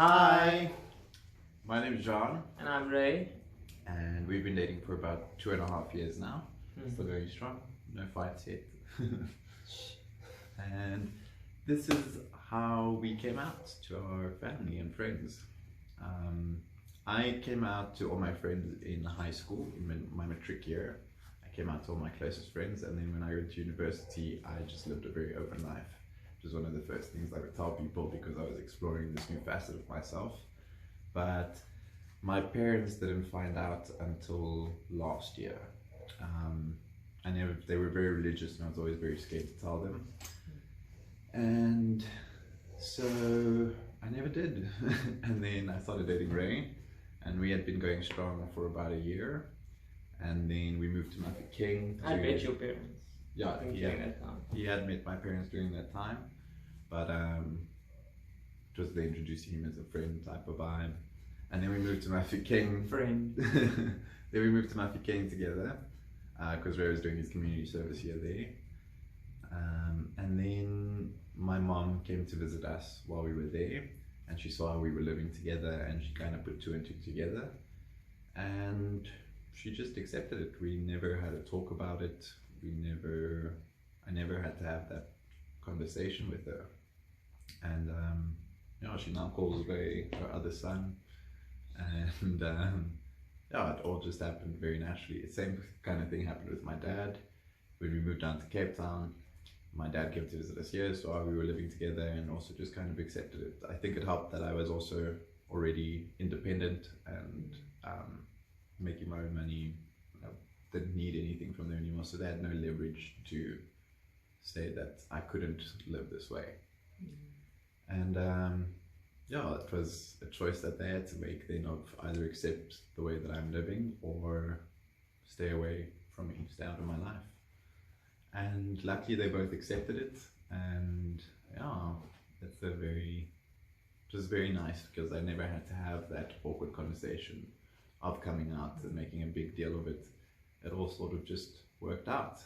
Hi, my name is Jaun, And I'm Ray. and we've been dating for about 2.5 years now. Still going strong, no fights yet. And this is how we came out to our family and friends. I came out to all my friends in high school, in my matric year. I came out to all my closest friends, and then when I went to university, I just lived a very open life, which was one of the first things I would tell people because I was exploring this new facet of myself. But my parents didn't find out until last year. They were very religious, and I was always very scared to tell them. And so I never did. And then I started dating Ray, and we had been going strong for about a year. And then we moved to Mafeking. I met your parents. Yeah, that time. he had met my parents during that time, but it was they introducing him as a friend type of vibe. And then we moved to Mafeking. Friend. Then we moved to Mafeking together because Ray was doing his community service here there. And then my mom came to visit us while we were there, and she saw how we were living together, and she kind of put two and two together, and she just accepted it. We never had a talk about it. I never had to have that conversation with her. And she now calls Ray her other son, and it all just happened very naturally. The same kind of thing happened with my dad. When we moved down to Cape Town, my dad came to visit us here, so we were living together, and also just kind of accepted it. I think it helped that I was also already independent and making my own money. I didn't need anything from them anymore, so they had no leverage to say that I couldn't live this way. And it was a choice that they had to make then of either accept the way that I'm living or stay away from me, stay out of my life. And luckily they both accepted it, and it's just very nice because I never had to have that awkward conversation of coming out and making a big deal of it. It all sort of just worked out.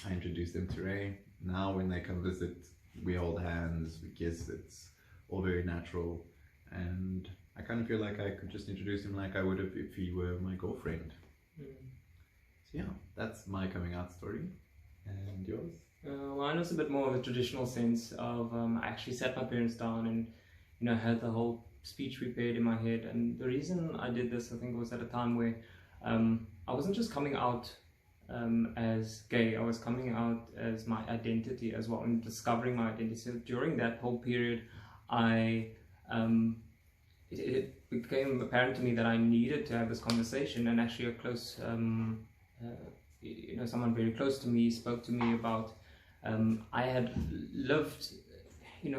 I introduced them to Ray. Now when they come visit, we hold hands, we kiss, it's all very natural, and I kind of feel like I could just introduce him like I would have if he were my girlfriend. So that's my coming out story. And yours? Mine was a bit more of a traditional sense of I actually sat my parents down and had the whole speech prepared in my head. And the reason I did this, I think, was at a time where I wasn't just coming out as gay, I was coming out as my identity as well, and discovering my identity. So during that whole period, it became apparent to me that I needed to have this conversation, and actually a close someone very close to me spoke to me about I had lived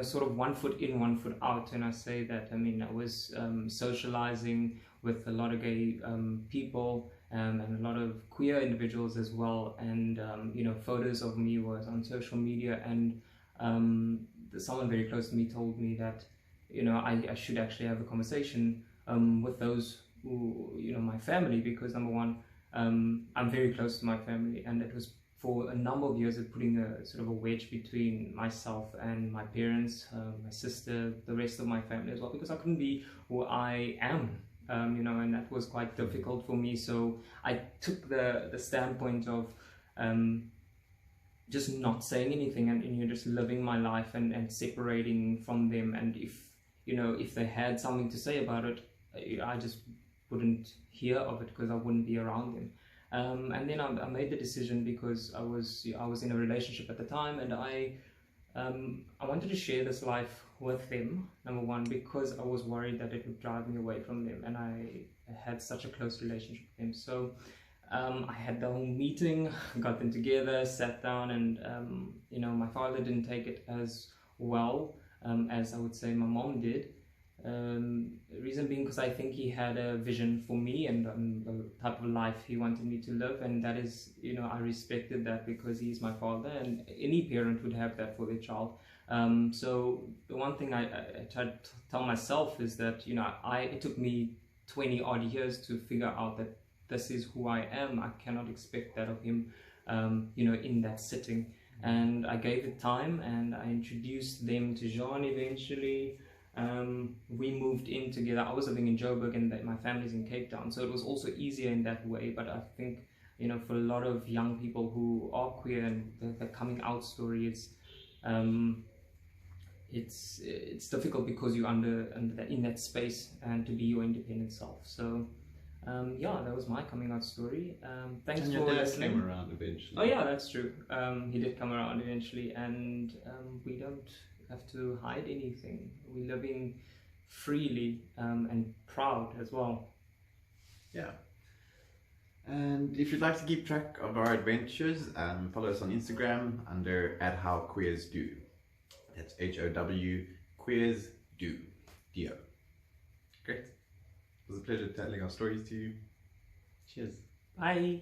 sort of 1 foot in, 1 foot out. And I say that, I was socializing with a lot of gay people and a lot of queer individuals as well, and photos of me was on social media, and someone very close to me told me that I should actually have a conversation with those who, my family, because number one, I'm very close to my family, and it was for a number of years of putting a sort of a wedge between myself and my parents, my sister, the rest of my family as well, because I couldn't be who I am, and that was quite difficult for me. So I took the standpoint of just not saying anything, and just living my life and separating from them. And if they had something to say about it, I just wouldn't hear of it because I wouldn't be around them. And then I made the decision because I was in a relationship at the time, and I wanted to share this life with them, number one, because I was worried that it would drive me away from them, and I had such a close relationship with them. So I had the whole meeting, got them together, sat down, and my father didn't take it as well as I would say my mom did. Reason being because I think he had a vision for me and the type of life he wanted me to live, and that is, I respected that because he's my father, and any parent would have that for their child. So the one thing I tried to tell myself is that it took me 20 odd years to figure out that this is who I am. I cannot expect that of him in that sitting. And I gave it time, and I introduced them to Jaun eventually. We moved in together. I was living in Joburg and my family's in Cape Town, so it was also easier in that way. But I think, you know, for a lot of young people who are queer and the coming out story, it's difficult because you're in that space and to be your independent self. So yeah, that was my coming out story. Thanks and for your dad listening. came around eventually. Oh yeah, that's true. He did come around eventually, and we don't have to hide anything. We're living freely and proud as well. Yeah. And if you'd like to keep track of our adventures, follow us on Instagram under @howqueersdo. That's HOW queers do. D-O. Great. It was a pleasure telling our stories to you. Cheers. Bye.